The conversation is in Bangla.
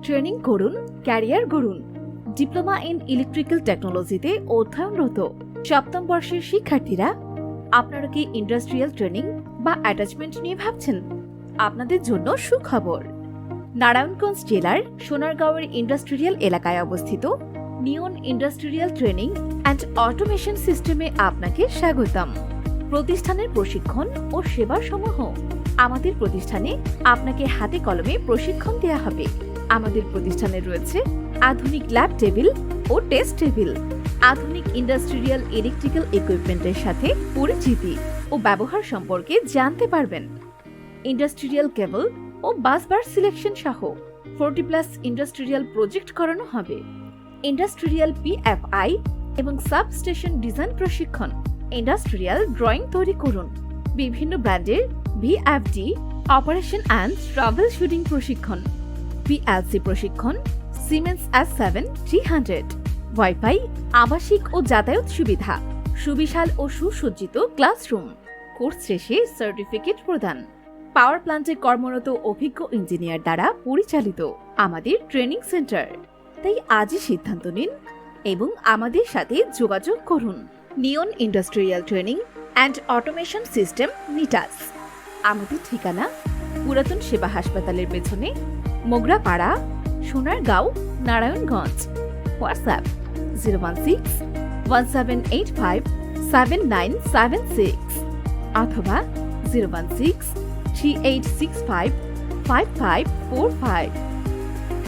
ট্রেনিং করুন, ক্যারিয়ার গড়ুন। ডিপ্লোমা ইন ইলেকট্রিক্যাল টেকনোলজিতে অধ্যয়নরত সপ্তম বর্ষের শিক্ষার্থীরা, আপনারা কি ইন্ডাস্ট্রিয়াল ট্রেনিং বা অ্যাটাচমেন্ট নিয়ে ভাবছেন? আপনাদের জন্য সুখবর। নারায়ণগঞ্জ জেলার সোনারগাঁওয়ের ইন্ডাস্ট্রিয়াল এলাকায় অবস্থিত নিয়ন ইন্ডাস্ট্রিয়াল ট্রেনিং অ্যান্ড অটোমেশন সিস্টেমে আপনাকে স্বাগতম। প্রতিষ্ঠানের প্রশিক্ষণ ও সেবাসমূহ। আমাদের প্রতিষ্ঠানে আপনাকে হাতে কলমে প্রশিক্ষণ দেওয়া হবে। আমাদের প্রতিষ্ঠানে রয়েছে আধুনিক ল্যাব টেবিল ও টেস্ট টেবিল, আধুনিক ইন্ডাস্ট্রিয়াল ইলেকট্রিক্যাল ইকুইপমেন্টের সাথে পরিচিতি ও ব্যবহার সম্পর্কে জানতে পারবেন। ইন্ডাস্ট্রিয়াল কেবল ও বাসবার সিলেকশন সহ 40+ ইন্ডাস্ট্রিয়াল প্রজেক্ট করানো হবে। ইন্ডাস্ট্রিয়াল পিএফআই এবং সাবস্টেশন ডিজাইন প্রশিক্ষণ। ইন্ডাস্ট্রিয়াল ড্রয়িং তৈরি করুন। বিভিন্ন ব্র্যান্ডের VFD operation and travel shooting প্রশিক্ষণ। পিএলসি প্রশিক্ষণ, সিমেন্স S7 300, ওয়াইফাই, আবাসিক ও যাতায়াত সুবিধা, সুবিশাল ও সুসজ্জিত ক্লাসরুম। কোর্স শেষে সার্টিফিকেট প্রদান। পাওয়ার প্ল্যান্টে কর্মরত অভিজ্ঞ ইঞ্জিনিয়ার দ্বারা পরিচালিত আমাদের ট্রেনিং সেন্টার। তাই আজই সিদ্ধান্ত নিন এবং আমাদের সাথে যোগাযোগ করুন। Neon industrial training and automation system, নিটাস। আমাদের ঠিকানা পুরাতন সেবা হাসপাতালের পেছনে, মোগরাপাড়া, সোনারগাঁও, নারায়ণগঞ্জ। হোয়াটসঅ্যাপ 016-1785-7976 অথবা 016-3865-5545।